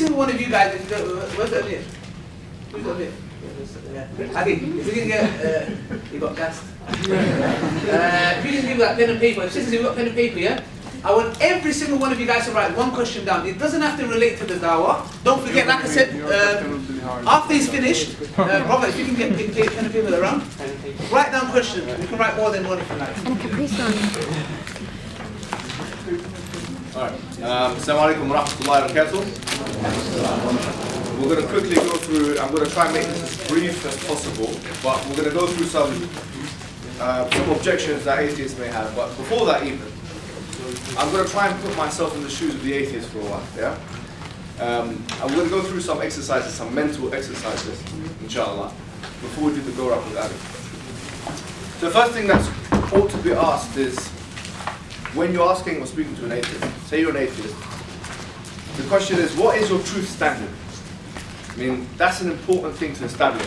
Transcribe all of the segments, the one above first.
single one of you guys, where's the Amir? Who's the Amir? Yeah. Adi, if we can get, he got gassed. If you can give that pen and paper, sisters, you've got pen and paper, yeah? I want every single one of you guys to write one question down. It doesn't have to relate to the dawah. Don't forget, like I said, after he's finished, brother, if you can get pen and paper around, write down questions. You can write more than one if you like. Alright, Assalamu alaikum wa rahmatullahi wa barakatuh. We're going to quickly go through, I'm going to try and make this as brief as possible, but we're going to go through some objections that atheists may have. But before that even, I'm going to try and put myself in the shoes of the atheist for a while, yeah? I'm going to go through some exercises, some mental exercises, inshallah, before we do the go-up with Adam. So the first thing that ought to be asked is, when you're asking or speaking to an atheist, say you're an atheist, the question is, what is your truth standard? I mean, that's an important thing to establish.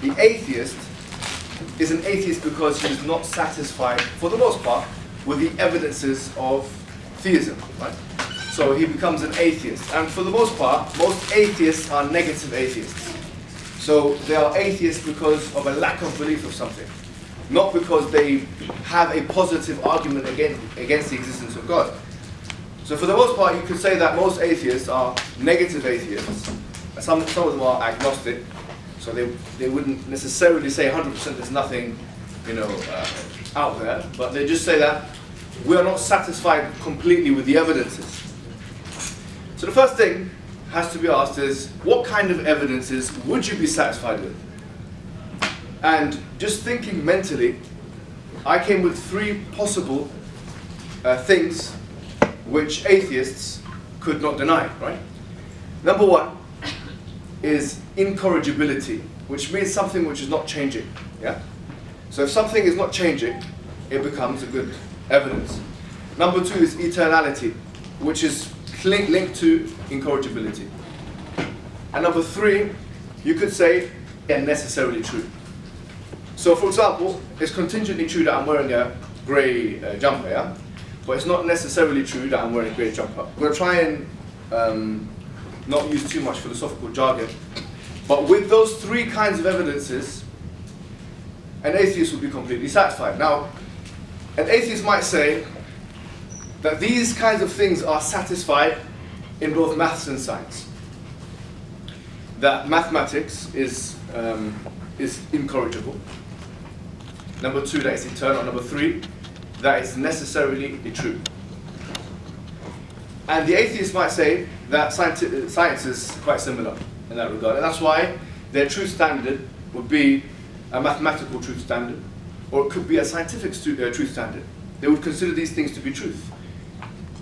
The atheist is an atheist because he is not satisfied, for the most part, with the evidences of theism, right? So he becomes an atheist. And for the most part, most atheists are negative atheists. So they are atheists because of a lack of belief of something, not because they have a positive argument against the existence of God. So for the most part, you could say that most atheists are negative atheists. Some of them are agnostic, so they wouldn't necessarily say 100% there's nothing, out there, but they just say that we are not satisfied completely with the evidences. So the first thing has to be asked is, what kind of evidences would you be satisfied with? And just thinking mentally, I came with 3 possible things which atheists could not deny, right? Number 1 is incorrigibility, which means something which is not changing, yeah? So if something is not changing, it becomes a good evidence. Number 2 is eternality, which is linked to incorrigibility. And number 3, you could say, necessarily true. So for example, it's contingently true that I'm wearing a grey jumper, yeah? But it's not necessarily true that I'm wearing a grey jumper. I'm going to try and not use too much philosophical jargon. But with those 3 kinds of evidences, an atheist would be completely satisfied. Now, an atheist might say that these kinds of things are satisfied in both maths and science. That mathematics is incorrigible. Number 2, that it's eternal. Number 3, that it's necessarily true. And the atheist might say that science is quite similar in that regard. And that's why their truth standard would be a mathematical truth standard, or it could be a scientific truth standard. They would consider these things to be truth,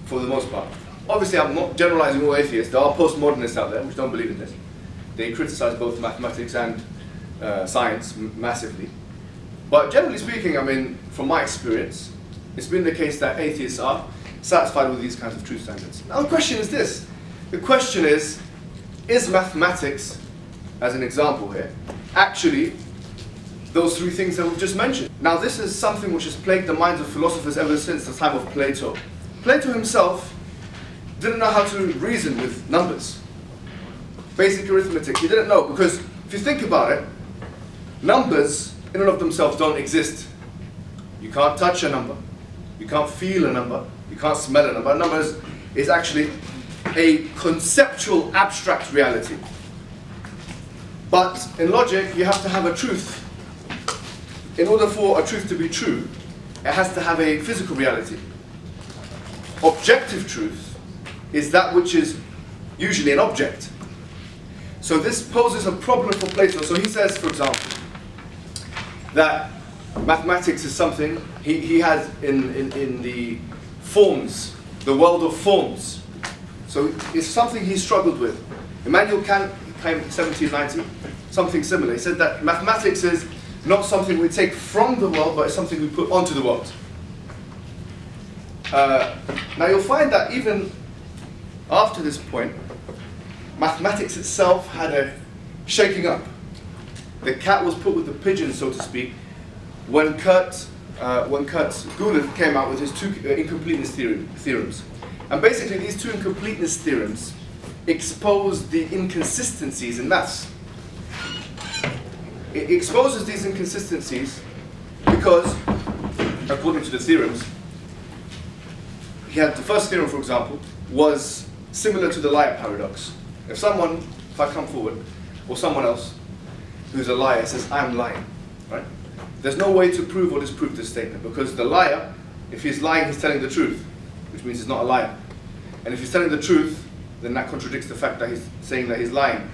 for the most part. Obviously, I'm not generalizing all atheists. There are postmodernists out there which don't believe in this. They criticize both mathematics and science massively. But generally speaking, I mean, from my experience, it's been the case that atheists are satisfied with these kinds of truth standards. Now the question is this. The question is mathematics, as an example here, actually those 3 things that we've just mentioned? Now this is something which has plagued the minds of philosophers ever since the time of Plato. Plato himself didn't know how to reason with numbers. Basic arithmetic, he didn't know, because if you think about it, numbers in and of themselves don't exist. You can't touch a number, you can't feel a number, you can't smell a number. A number is actually a conceptual, abstract reality. But in logic, you have to have a truth. In order for a truth to be true, it has to have a physical reality. Objective truth is that which is usually an object. So this poses a problem for Plato. So he says, for example, that mathematics is something he has in the forms, the world of forms. So it's something he struggled with. Immanuel Kant came in 1790, something similar. He said that mathematics is not something we take from the world, but it's something we put onto the world. Now you'll find that even after this point, mathematics itself had a shaking up. The cat was put with the pigeon, so to speak, when Kurt Gödel came out with his 2 incompleteness theorems. And basically these 2 incompleteness theorems expose the inconsistencies in maths. It exposes these inconsistencies because, according to the theorems, the first theorem, for example, was similar to the liar paradox. If I come forward, or someone else who's a liar says, I'm lying, right? There's no way to prove or disprove this statement, because the liar, if he's lying, he's telling the truth, which means he's not a liar. And if he's telling the truth, then that contradicts the fact that he's saying that he's lying.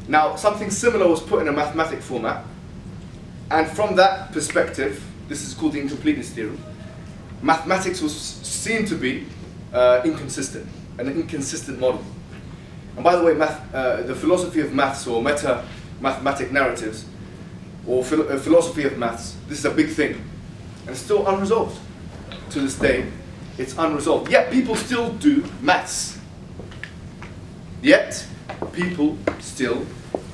Now, something similar was put in a mathematic format, and from that perspective, this is called the incompleteness theorem, mathematics was seen to be inconsistent, an inconsistent model. And by the way, the philosophy of maths, or meta-mathematic narratives, or philosophy of maths, this is a big thing. And it's still unresolved. To this day, it's unresolved. Yet people still do maths. Yet people still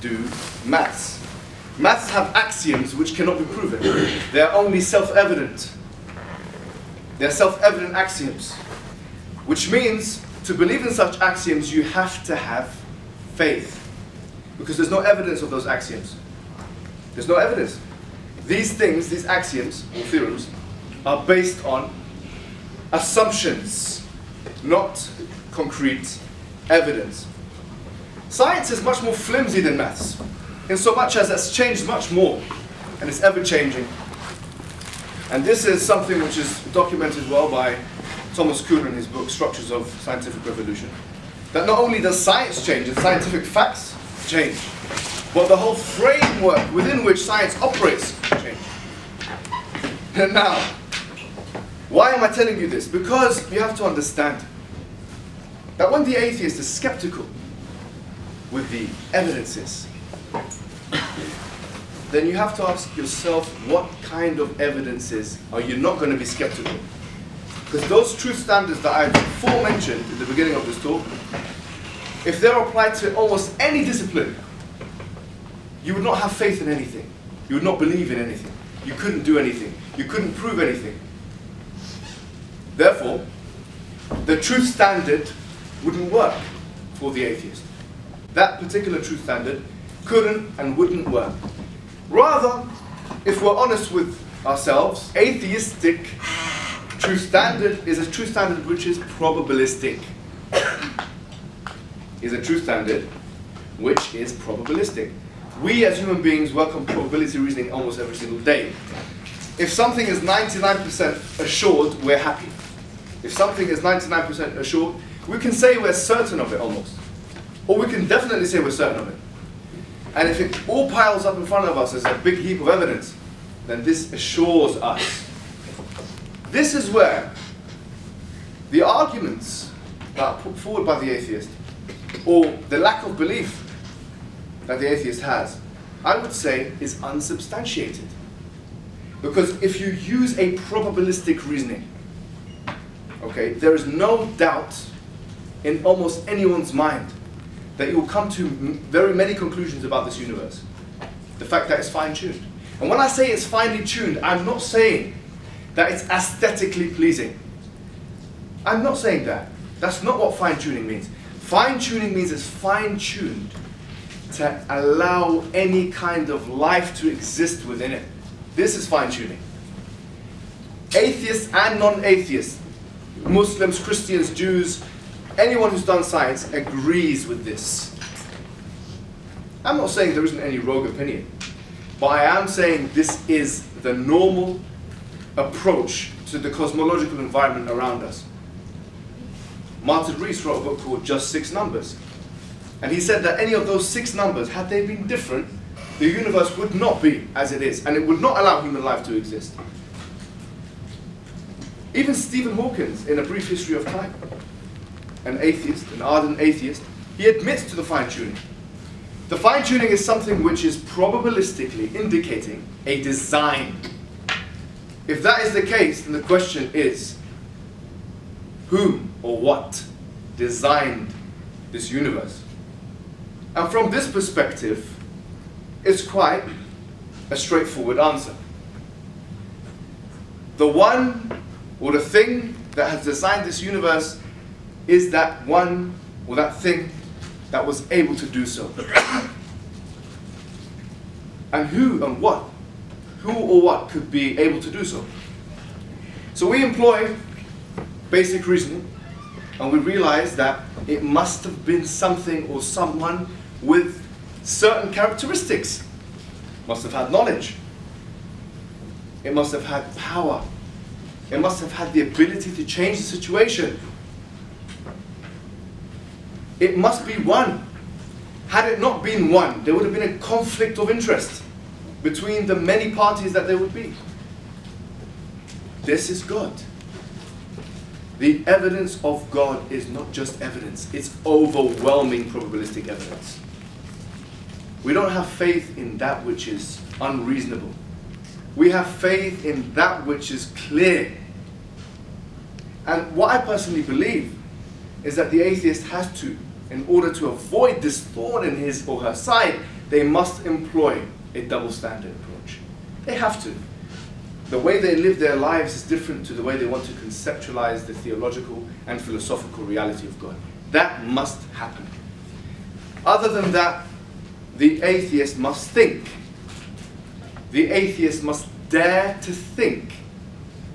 do maths. Maths have axioms which cannot be proven. They are only self-evident. They are self-evident axioms. Which means, to believe in such axioms, you have to have faith. Because there's no evidence of those axioms. There's no evidence. These things, these axioms, or theorems, are based on assumptions, not concrete evidence. Science is much more flimsy than maths, in so much as it's changed much more, and it's ever-changing. And this is something which is documented well by Thomas Kuhn in his book, Structures of Scientific Revolution. That not only does science change, and scientific facts change, but the whole framework within which science operates change. And now, why am I telling you this? Because you have to understand that when the atheist is skeptical with the evidences, then you have to ask yourself, what kind of evidences are you not going to be skeptical? Because those truth standards that I've before mentioned in the beginning of this talk, if they're applied to almost any discipline, you would not have faith in anything. You would not believe in anything. You couldn't do anything. You couldn't prove anything. Therefore, the truth standard wouldn't work for the atheist. That particular truth standard couldn't and wouldn't work. Rather, if we're honest with ourselves, atheistic truth standard is a truth standard which is probabilistic. Is a truth standard which is probabilistic. We as human beings work on probability reasoning almost every single day. If something is 99% assured, we're happy. If something is 99% assured, we can say we're certain of it almost. Or we can definitely say we're certain of it. And if it all piles up in front of us as a big heap of evidence, then this assures us. This is where the arguments that are put forward by the atheist, or the lack of belief that the atheist has, I would say is unsubstantiated. Because if you use a probabilistic reasoning, okay, there is no doubt in almost anyone's mind that you will come to very many conclusions about this universe. The fact that it's fine-tuned. And when I say it's finely tuned, I'm not saying that it's aesthetically pleasing. I'm not saying that. That's not what fine-tuning means. Fine-tuning means it's fine-tuned to allow any kind of life to exist within it. This is fine-tuning. Atheists and non-atheists, Muslims, Christians, Jews, anyone who's done science agrees with this. I'm not saying there isn't any rogue opinion, but I am saying this is the normal approach to the cosmological environment around us. Martin Rees wrote a book called Just 6 Numbers. And he said that any of those 6 numbers, had they been different, the universe would not be as it is, and it would not allow human life to exist. Even Stephen Hawking, in A Brief History of Time, an atheist, an ardent atheist, he admits to the fine-tuning. The fine-tuning is something which is probabilistically indicating a design. If that is the case, then the question is, whom or what designed this universe? And from this perspective, it's quite a straightforward answer. The one or the thing that has designed this universe is that one or that thing that was able to do so. And who or what could be able to do so? So we employ basic reasoning, and we realize that it must have been something or someone with certain characteristics. Must have had knowledge. It must have had power. It must have had the ability to change the situation. It must be one. Had it not been one, there would have been a conflict of interest between the many parties that there would be. This is God. The evidence of God is not just evidence, it's overwhelming probabilistic evidence. We don't have faith in that which is unreasonable. We have faith in that which is clear. And what I personally believe is that the atheist has to, in order to avoid this thorn in his or her side, they must employ a double standard approach. They have to. The way they live their lives is different to the way they want to conceptualize the theological and philosophical reality of God. That must happen. Other than that, the atheist must think. The atheist must dare to think